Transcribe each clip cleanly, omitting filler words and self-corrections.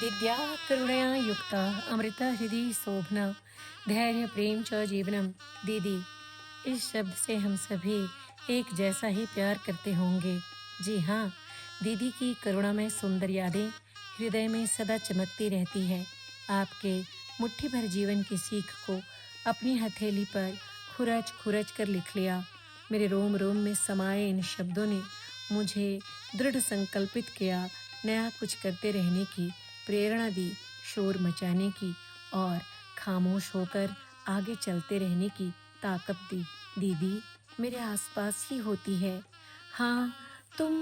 दिव्या करुणया युक्ता अमृता हृदय शोभना धैर्य प्रेम च जीवनम। दीदी, इस शब्द से हम सभी एक जैसा ही प्यार करते होंगे। जी हाँ, दीदी की करुणामय सुंदर यादें हृदय में सदा चमकती रहती है। आपके मुट्ठी भर जीवन की सीख को अपनी हथेली पर खुरच खुरच कर लिख लिया। मेरे रोम रोम में समाये इन शब्दों ने मुझे दृढ़ संकल्पित किया, नया कुछ करते रहने की प्रेरणा दी, शोर मचाने की और खामोश होकर आगे चलते रहने की ताकत दी। दीदी मेरे आसपास ही होती है। हाँ, तुम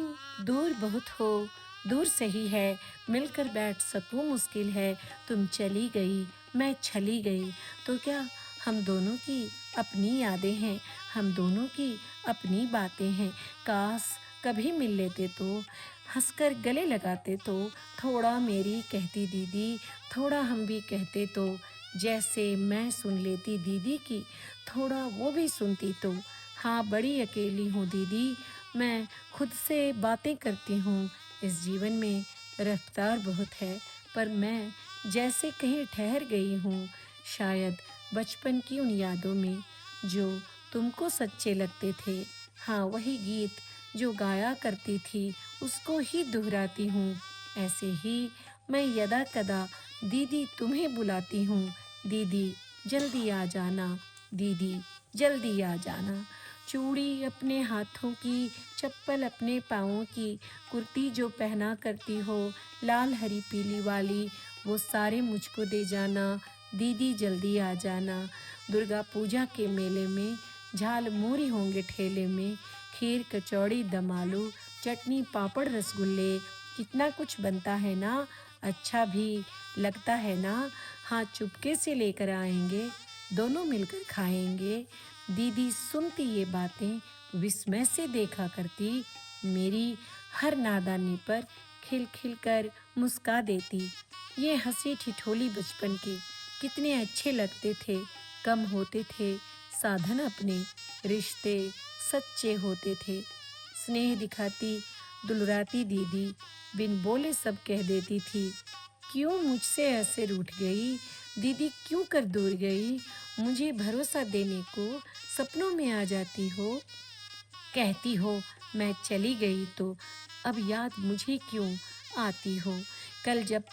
दूर बहुत हो, दूर सही है, मिलकर बैठ सकूं मुश्किल है। तुम चली गई, मैं चली गई, तो क्या हम दोनों की अपनी यादें हैं, हम दोनों की अपनी बातें हैं। काश कभी मिल लेते तो, हंसकर गले लगाते तो, थोड़ा मेरी कहती दीदी, थोड़ा हम भी कहते तो, जैसे मैं सुन लेती दीदी की, थोड़ा वो भी सुनती तो। हाँ, बड़ी अकेली हूँ दीदी, मैं खुद से बातें करती हूँ। इस जीवन में रफ्तार बहुत है, पर मैं जैसे कहीं ठहर गई हूँ, शायद बचपन की उन यादों में जो तुमको सच्चे लगते थे। हाँ, वही गीत जो गाया करती थी, उसको ही दोहराती हूँ। ऐसे ही मैं यदा कदा दीदी तुम्हें बुलाती हूँ। दीदी जल्दी आ जाना, दीदी जल्दी आ जाना। चूड़ी अपने हाथों की, चप्पल अपने पाँवों की, कुर्ती जो पहना करती हो लाल हरी पीली वाली, वो सारे मुझको दे जाना। दीदी जल्दी आ जाना। दुर्गा पूजा के मेले में झालमुरी होंगे ठेले में, खीर कचौड़ी दम आलू, चटनी पापड़ रसगुल्ले, कितना कुछ बनता है ना, अच्छा भी लगता है ना। हाँ, चुपके से लेकर आएंगे, दोनों मिलकर खाएंगे। दीदी सुनती ये बातें विस्मय से देखा करती, मेरी हर नादानी पर खिल खिल कर मुस्का देती। ये हंसी ठिठोली बचपन के कितने अच्छे लगते थे। कम होते थे साधन अपने, रिश्ते सच्चे होते थे। स्नेह दिखाती दुलराती दीदी बिन बोले सब कह देती थी। क्यों मुझसे ऐसे रूठ गई दीदी, क्यों कर दूर गई, मुझे भरोसा देने को सपनों में आ जाती हो। कहती हो मैं चली गई तो अब याद मुझे क्यों आती हो। कल जब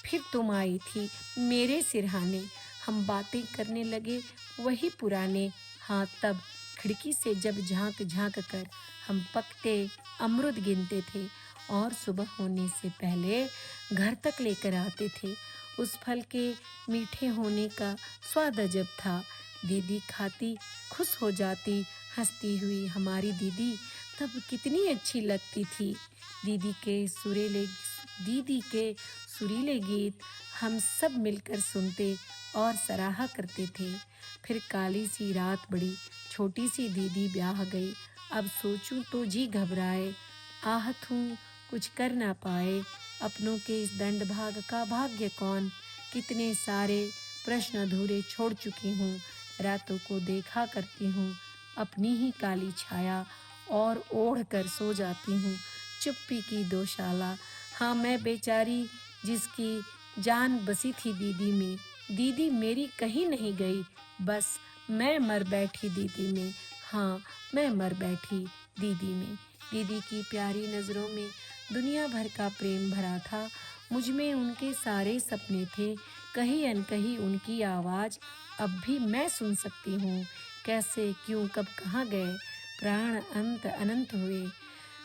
फिर तुम आई थी मेरे सिरहाने, हम बातें करने लगे वही पुराने। हाँ, तब खिड़की से जब झांक झांक कर हम पकते अमरुद गिनते थे और सुबह होने से पहले घर तक लेकर आते थे। उस फल के मीठे होने का स्वाद अजब था। दीदी खाती खुश हो जाती, हंसती हुई हमारी दीदी तब कितनी अच्छी लगती थी। दीदी के सुरीले दीदी के सुरीले गीत हम सब मिलकर सुनते और सराहा करते थे। फिर काली सी रात बड़ी, छोटी सी दीदी ब्याह गई। अब सोचूं तो जी घबराए, आहत हूँ कुछ कर ना पाए। अपनों के इस दंड भाग का भाग्य कौन, कितने सारे प्रश्न अधूरे छोड़ चुकी हूँ। रातों को देखा करती हूँ अपनी ही काली छाया, और ओढ़ कर सो जाती हूँ चुप्पी की दोशाला। हाँ, मैं बेचारी जिसकी जान बसी थी दीदी में, दीदी मेरी कहीं नहीं गई, बस मैं मर बैठी दीदी में। हाँ, मैं मर बैठी दीदी में। दीदी की प्यारी नज़रों में दुनिया भर का प्रेम भरा था। मुझ में उनके सारे सपने थे। कहीं अनकहीं उनकी आवाज़ अब भी मैं सुन सकती हूँ। कैसे, क्यों, कब, कहाँ गए प्राण अंत अनंत हुए।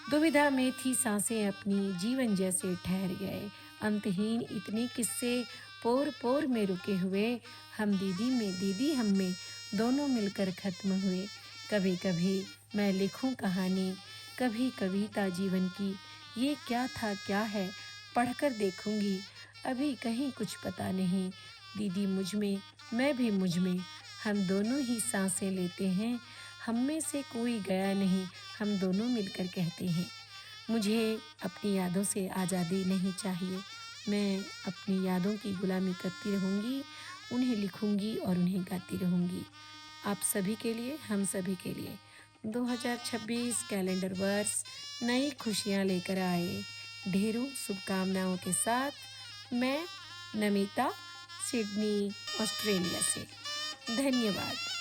दुविधा में थी सांसें अपनी, जीवन जैसे ठहर गए। अंतहीन इतने किस्से पोर पोर में रुके हुए। हम दीदी में, दीदी हम में, दोनों मिलकर खत्म हुए। कभी कभी मैं लिखूं कहानी, कभी कविता जीवन की। ये क्या था क्या है, पढ़कर देखूंगी। अभी कहीं कुछ पता नहीं। दीदी मुझ में, मैं भी मुझ में, हम दोनों ही सांसें लेते हैं। हम में से कोई गया नहीं, हम दोनों मिलकर कहते हैं। मुझे अपनी यादों से आज़ादी नहीं चाहिए। मैं अपनी यादों की गुलामी करती रहूँगी, उन्हें लिखूँगी और उन्हें गाती रहूँगी। आप सभी के लिए, हम सभी के लिए 2026 कैलेंडर वर्ष नई खुशियाँ लेकर आए। ढेरों शुभकामनाओं के साथ मैं नमिता, सिडनी, ऑस्ट्रेलिया से। धन्यवाद।